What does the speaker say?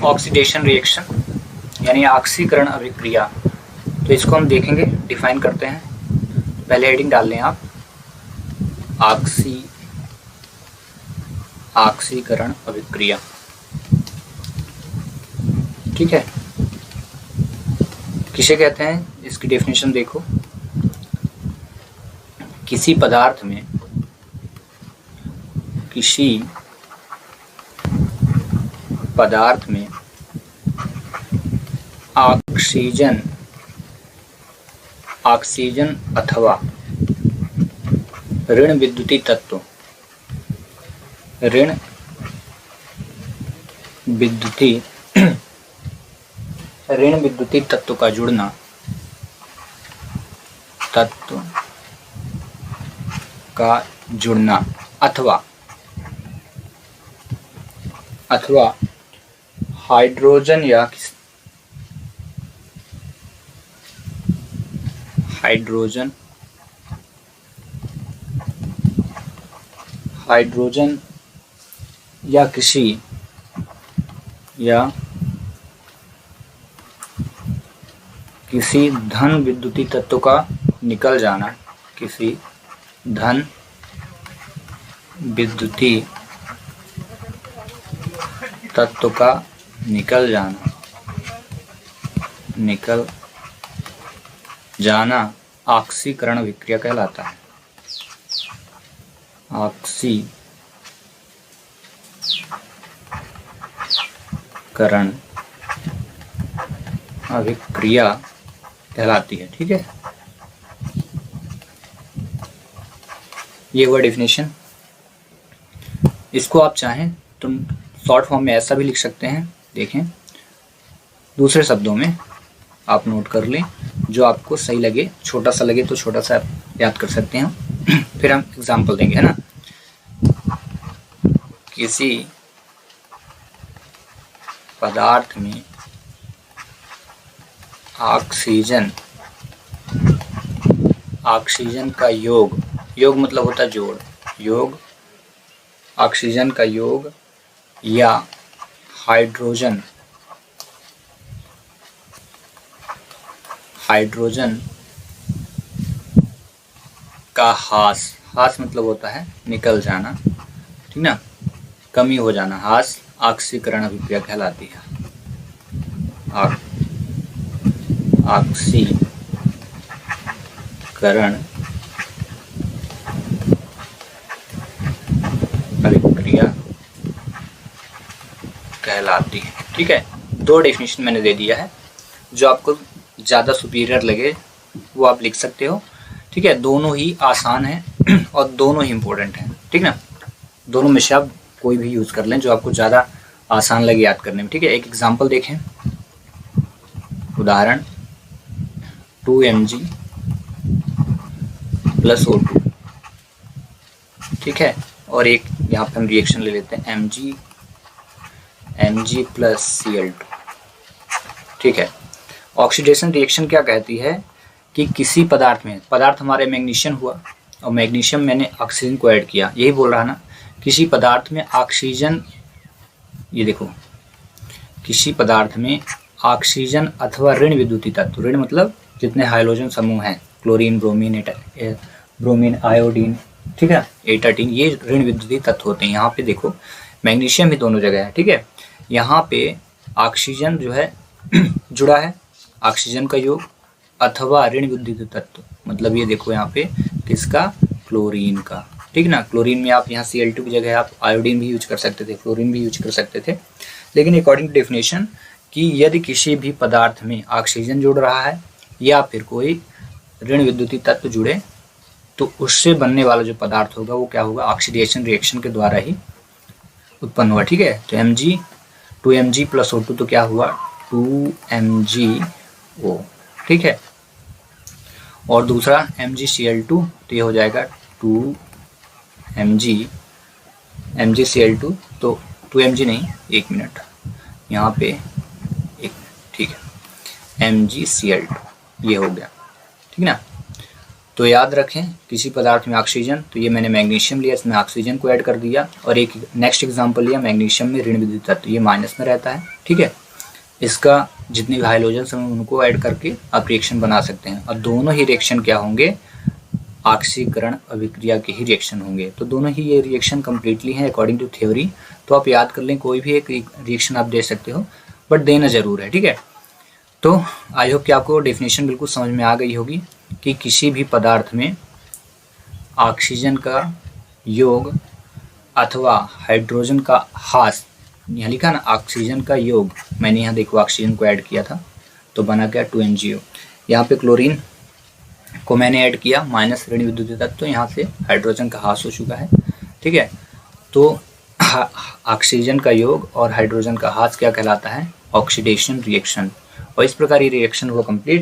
Oxidation reaction यानी ऑक्सीकरण अभिक्रिया। तो इसको हम देखेंगे, डिफाइन करते हैं। पहले हेडिंग डाल लें आप, ऑक्सीकरण अभिक्रिया। ठीक है, किसे कहते हैं, इसकी डेफिनेशन देखो। किसी पदार्थ में ऑक्सीजन अथवा ऋण विद्युतीय तत्व का जुड़ना अथवा हाइड्रोजन या किसी धन विद्युतीय तत्व का निकल जाना, निकल जाना ऑक्सीकरण अभिक्रिया कहलाता है। ऑक्सीकरण अभिक्रिया कहलाती है। ठीक है, ये हुआ डेफिनेशन। इसको आप चाहें तो शॉर्ट फॉर्म में ऐसा भी लिख सकते हैं। देखें, दूसरे शब्दों में आप नोट कर लें, जो आपको सही लगे, छोटा सा लगे तो छोटा सा याद कर सकते हैं। फिर हम एग्जाम्पल देंगे, है ना। किसी पदार्थ में ऑक्सीजन का योग मतलब होता है जोड़, ऑक्सीजन का योग या हाइड्रोजन का ह्रास मतलब होता है निकल जाना, ठीक ना, कमी हो जाना, ह्रास ऑक्सीकरण अभिक्रिया कहलाती है। ऑक्सीकरण अभिक्रिया कहलाती है। ठीक है, दो डेफिनेशन मैंने दे दिया है, जो आपको ज़्यादा सुपीरियर लगे वो आप लिख सकते हो। ठीक है, दोनों ही आसान है और दोनों ही इम्पोर्टेंट हैं। ठीक ना, दोनों में से आप कोई भी यूज़ कर लें जो आपको ज़्यादा आसान लगे याद करने में। ठीक है, एक एग्जांपल देखें, उदाहरण 2mg + O2। ठीक है, और एक यहाँ पे हम रिएक्शन ले लेते हैं Mg + Cl2। ठीक है, ऑक्सीडेशन रिएक्शन क्या कहती है कि किसी पदार्थ हमारे मैग्नीशियम हुआ और मैग्नीशियम मैंने ऑक्सीजन को ऐड किया, यही बोल रहा ना। किसी पदार्थ में ऑक्सीजन, ये देखो, किसी पदार्थ में ऑक्सीजन अथवा ऋण विद्युतीय तत्व, ऋण मतलब जितने हाइड्रोजन समूह हैं, क्लोरीन, ब्रोमीन, आयोडीन, ठीक है, एटाटीन, ये ऋण विद्युतीय तत्व होते हैं। यहाँ पे देखो मैग्नीशियम भी दोनों जगह है। ठीक है, यहाँ पे ऑक्सीजन जो है जुड़ा है, ऑक्सीजन का योग अथवा ऋण विद्युतीय तत्व, मतलब ये देखो यहाँ पे किसका, क्लोरीन का। ठीक ना, क्लोरीन में आप यहाँ Cl2 की जगह आप आयोडीन भी यूज कर सकते थे, फ्लोरीन भी यूज कर सकते थे। लेकिन अकॉर्डिंग टू डेफिनेशन कि यदि किसी भी पदार्थ में ऑक्सीजन जुड़ रहा है या फिर कोई ऋण विद्युतीय तत्व जुड़े, तो उससे बनने वाला जो पदार्थ होगा वो क्या होगा, ऑक्सीडेशन रिएक्शन के द्वारा ही उत्पन्न हुआ। ठीक है, तो Mg 2mg + O2 तो क्या हुआ, 2mgO। ठीक है, और दूसरा MgCl2 तो ये हो जाएगा 2mgCl2, तो 2mg नहीं, 1 मिनट यहाँ पे एक, ठीक है, MgCl2 ये हो गया। ठीक ना, तो याद रखें किसी पदार्थ में ऑक्सीजन, तो ये मैंने मैग्नीशियम लिया, इसमें ऑक्सीजन को ऐड कर दिया, और एक नेक्स्ट एग्जांपल लिया मैग्नीशियम में ऋण विद्युत तत्व, ये माइनस में रहता है, ठीक है। इसका जितनी भी हाइड्रोजन हैं उनको ऐड करके आप रिएक्शन बना सकते हैं, और दोनों ही रिएक्शन क्या होंगे, ऑक्सीकरण अभिक्रिया के ही रिएक्शन होंगे। तो दोनों ही ये रिएक्शन कम्प्लीटली हैं अकॉर्डिंग टू थ्योरी। तो आप याद कर लें, कोई भी एक रिएक्शन आप दे सकते हो, बट देना जरूर है, ठीक है। तो आई होप कि आपको डेफिनेशन बिल्कुल समझ में आ गई होगी कि किसी भी पदार्थ में ऑक्सीजन का योग अथवा हाइड्रोजन का ह्रास, यहाँ लिखा ना ऑक्सीजन का योग, मैंने यहाँ देखो ऑक्सीजन को ऐड किया था तो बना क्या 2NGO। यहाँ पे क्लोरीन को मैंने ऐड किया, माइनस ऋण विद्युत तत्व, तो यहाँ से हाइड्रोजन का ह्रास हो चुका है, ठीक है। तो ऑक्सीजन का योग और हाइड्रोजन का ह्रास क्या कहलाता है, ऑक्सीडेशन रिएक्शन, और इस प्रकार ये रिएक्शन हुआ कंप्लीट।